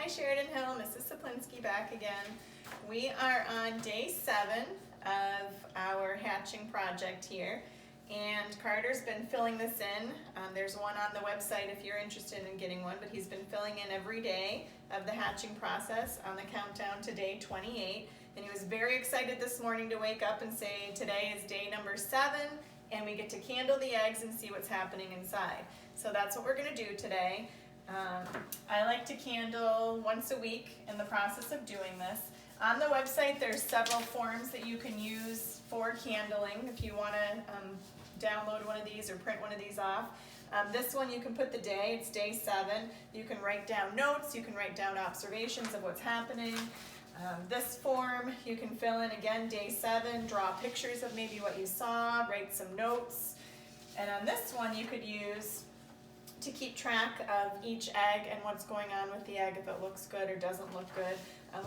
Hi Sheridan Hill, Mrs. Saplinski back again. We are on day 7 of our hatching project here, and Carter's been filling this in. There's one on the website if you're interested in getting one, but he's been filling in every day of the hatching process on the countdown to day 28. And he was very excited this morning to wake up and say today is day number 7 and we get to candle the eggs and see what's happening inside. So that's what we're going to do today. I like to candle once a week in the process of doing this. On the website there's several forms that you can use for candling if you want to download one of these or print one of these off. This one you can put the day, it's day 7. You can write down notes, you can write down observations of what's happening. This form you can fill in again day 7, draw pictures of maybe what you saw, write some notes. And on this one you could use to keep track of each egg and what's going on with the egg, if it looks good or doesn't look good.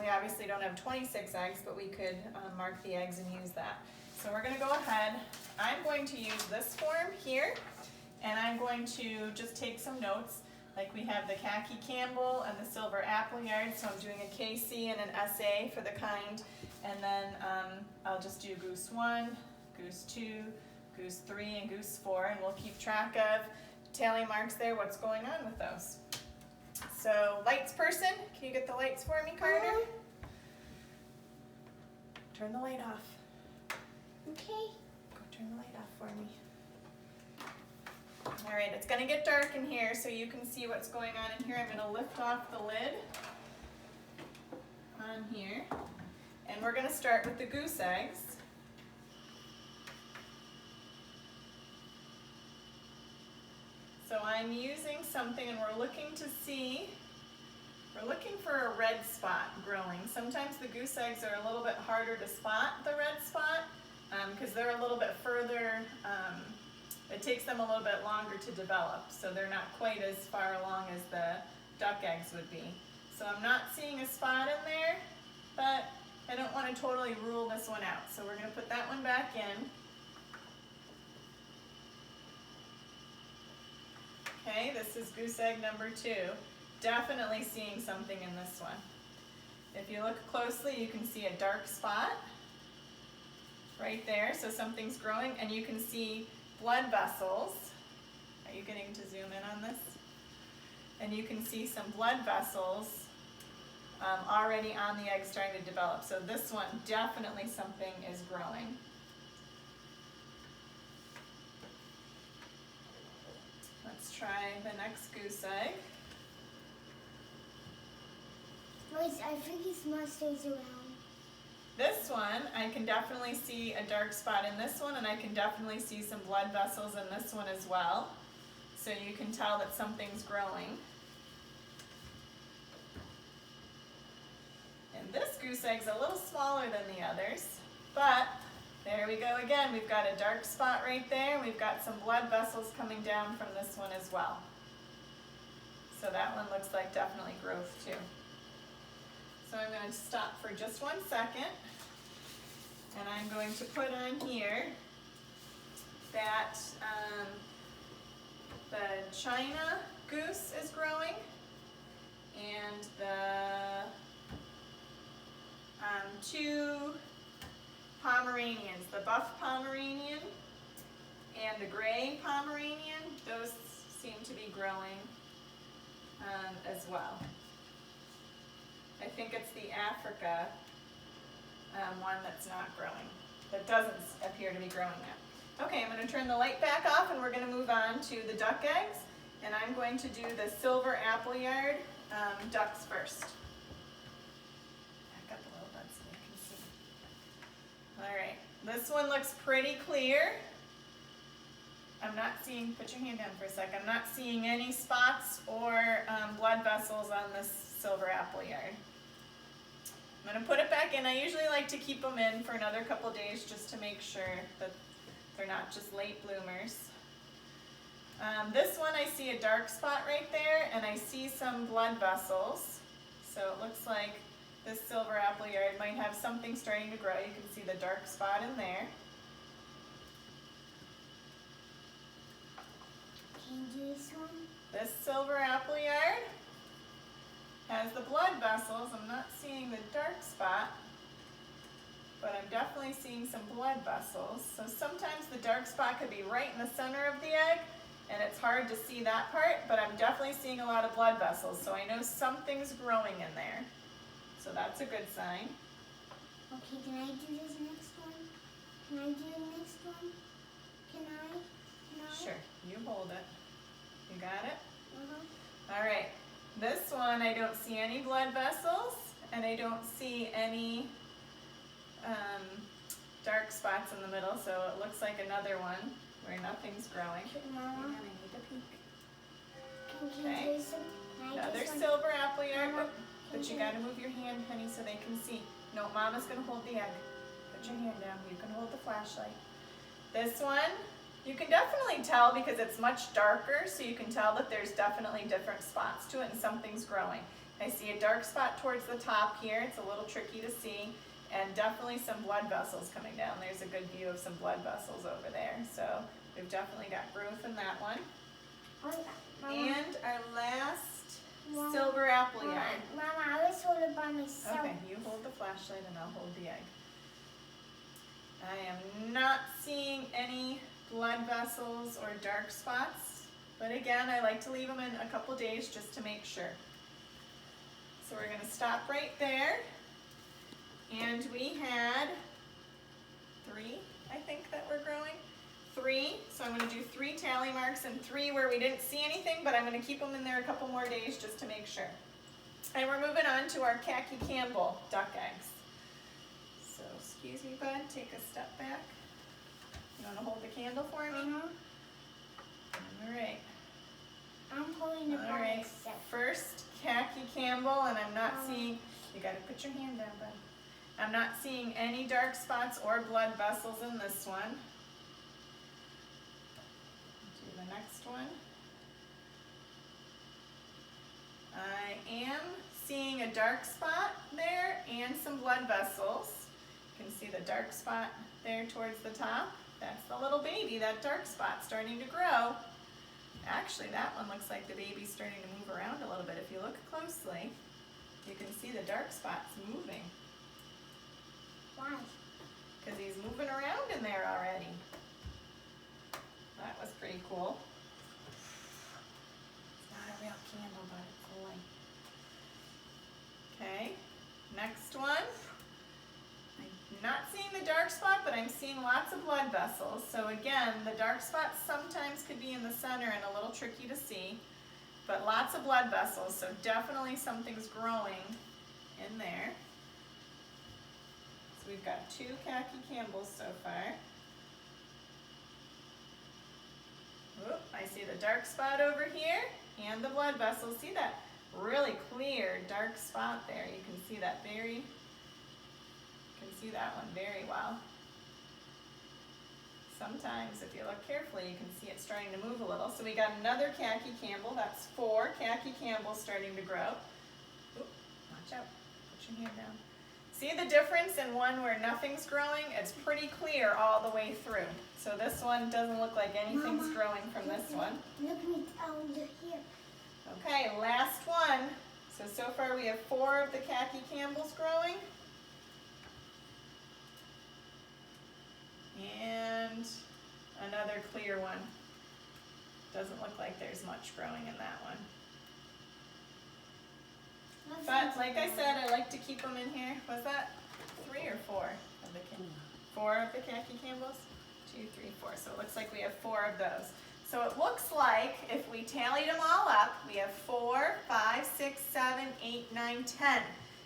We obviously don't have 26 eggs, but we could mark the eggs and use that. So we're going to go ahead. I'm going to use this form here, and I'm going to just take some notes. Like we have the khaki Campbell and the silver Appleyard, so I'm doing a KC and an SA for the kind, and then I'll just do goose 1, goose 2, goose 3, and goose 4, and we'll keep track of tally marks there, what's going on with those. So, lights person, can you get the lights for me, Carter? Turn the light off. Okay. Go turn the light off for me. Alright, it's going to get dark in here so you can see what's going on in here. I'm going to lift off the lid on here. And we're going to start with the goose eggs. So I'm using something, and we're looking for a red spot growing. Sometimes the goose eggs are a little bit harder to spot, the red spot, because they're a little bit further, it takes them a little bit longer to develop, so they're not quite as far along as the duck eggs would be. So I'm not seeing a spot in there, but I don't want to totally rule this one out. So we're going to put that one back in. Okay, this is goose egg number 2. Definitely seeing something in this one. If you look closely, you can see a dark spot right there, so something's growing, and you can see blood vessels. Are you getting to zoom in on this? And you can see some blood vessels already on the egg starting to develop. So this one, definitely something is growing. Let's try the next goose egg. Wait, I think his mustache around. This one, I can definitely see a dark spot in this one, and I can definitely see some blood vessels in this one as well. So you can tell that something's growing. And this goose egg's a little smaller than the others, but there we go again. We've got a dark spot right there, and we've got some blood vessels coming down from this one as well. So that one looks like definitely growth too. So I'm going to stop for just 1 second, and I'm going to put on here that the China goose is growing, and the 2 Pomeranians, the buff Pomeranian and the gray Pomeranian, those seem to be growing as well. I think it's the Africa one that's not growing, that doesn't appear to be growing yet. Okay, I'm going to turn the light back off, and we're going to move on to the duck eggs, and I'm going to do the silver Appleyard ducks first. Back up a little bit so you can see. Alright, this one looks pretty clear. I'm not seeing, put your hand down for a sec, I'm not seeing any spots or blood vessels on this silver Appleyard. I'm going to put it back in. I usually like to keep them in for another couple days just to make sure that they're not just late bloomers. This one I see a dark spot right there, and I see some blood vessels. So it looks like this silver Appleyard might have something starting to grow. You can see the dark spot in there. Can you do this one? This silver Appleyard has the blood vessels. I'm not seeing the dark spot, but I'm definitely seeing some blood vessels. So sometimes the dark spot could be right in the center of the egg, and it's hard to see that part, but I'm definitely seeing a lot of blood vessels, so I know something's growing in there. So that's a good sign. Okay, can I do this next one? Can I do the next one? Can I? Can I? Sure, you hold it. You got it? Uh-huh. All right, this one I don't see any blood vessels, and I don't see any dark spots in the middle, so it looks like another one where nothing's growing. Mama, And I need a peek. can Okay. you do some? Can I Another do some? silver apple yard, Mama, but you gotta move your hand, honey, so they can see. No, Mama's gonna hold the egg. Put your hand down, you can hold the flashlight. This one, you can definitely tell because it's much darker, so you can tell that there's definitely different spots to it and something's growing. I see a dark spot towards the top here, it's a little tricky to see, and definitely some blood vessels coming down. There's a good view of some blood vessels over there, so we've definitely got growth in that one. Oh, Mama, And our last Mama, silver apple Mama, yard. Mama, I was holding by myself. Okay, you hold the flashlight and I'll hold the egg. I am not seeing any blood vessels or dark spots, but again, I like to leave them in a couple days just to make sure. So we're gonna stop right there. And we had 3, I think, that were growing. 3, so I'm gonna do 3 tally marks and 3 where we didn't see anything, but I'm gonna keep them in there a couple more days just to make sure. And we're moving on to our khaki Campbell duck eggs. So, excuse me, bud, take a step back. You wanna hold the candle for me? Uh-huh. All right. I'm holding it All by right, myself. first khaki Campbell, and I'm not Mama. seeing, you gotta put your hand down, bud. I'm not seeing any dark spots or blood vessels in this one. Do the next one. I am seeing a dark spot there and some blood vessels. You can see the dark spot there towards the top. That's the little baby, that dark spot starting to grow. Actually, that one looks like the baby's starting to move around a little bit. If you look closely, you can see the dark spots moving. Why? Because he's moving around in there already. That was pretty cool. It's not a real candle, but it's a light. Okay, next one. I'm not seeing the dark spot, but I'm seeing lots of blood vessels. So again, the dark spots sometimes could be in the center and a little tricky to see, but lots of blood vessels, so definitely something's growing in there. So we've got 2 khaki Campbells so far. Oop, I see the dark spot over here and the blood vessels. See that really clear dark spot there? You can see that see that one very well. Sometimes if you look carefully you can see it starting to move a little. So we got another khaki Campbell, that's 4 khaki Campbells starting to grow. Oop, watch out, put your hand down. See the difference in one where nothing's growing? It's pretty clear all the way through. So this one doesn't look like anything's Mama, growing from this one. Look me down here. Okay, last one. So far we have 4 of the khaki Campbells growing. And another clear one. Doesn't look like there's much growing in that one. But like I said, I like to keep them in here. Was that 3 or 4 of the 4 of the khaki Campbells? 2, 3, 4. So it looks like we have 4 of those. So it looks like if we tallied them all up, we have 4, 5, 6, 7, 8, 9, 10.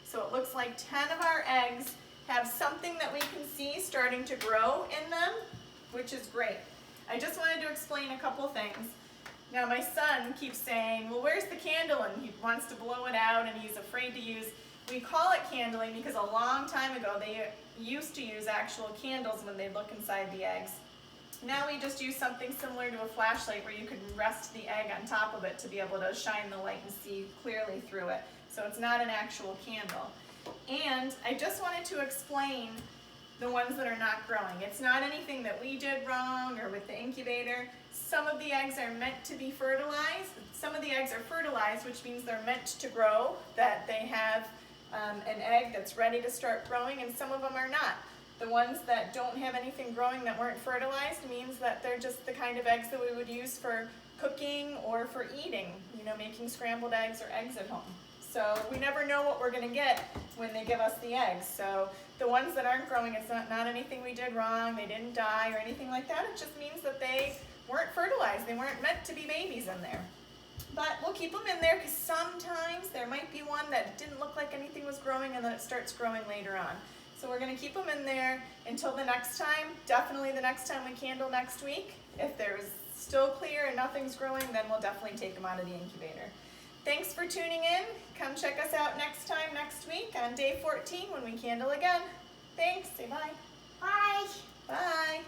So it looks like 10 of our eggs have something that we can see starting to grow in them, which is great. I just wanted to explain a couple things. Now my son keeps saying, well, where's the candle? And he wants to blow it out and he's afraid to use, we call it candling because a long time ago they used to use actual candles when they look inside the eggs. Now we just use something similar to a flashlight where you can rest the egg on top of it to be able to shine the light and see clearly through it. So it's not an actual candle. And I just wanted to explain the ones that are not growing. It's not anything that we did wrong or with the incubator. Some of the eggs are meant to be fertilized. Some of the eggs are fertilized, which means they're meant to grow, that they have an egg that's ready to start growing, and some of them are not. The ones that don't have anything growing that weren't fertilized means that they're just the kind of eggs that we would use for cooking or for eating, you know, making scrambled eggs or eggs at home. So we never know what we're going to get when they give us the eggs. So the ones that aren't growing, it's not anything we did wrong, they didn't die or anything like that. It just means that they weren't fertilized, they weren't meant to be babies in there. But we'll keep them in there because sometimes there might be one that didn't look like anything was growing and then it starts growing later on. So we're going to keep them in there until the next time, definitely the next time we candle next week. If there's still clear and nothing's growing, then we'll definitely take them out of the incubator. Thanks for tuning in. Come check us out next time, next week on day 14 when we candle again. Thanks. Say bye. Bye. Bye.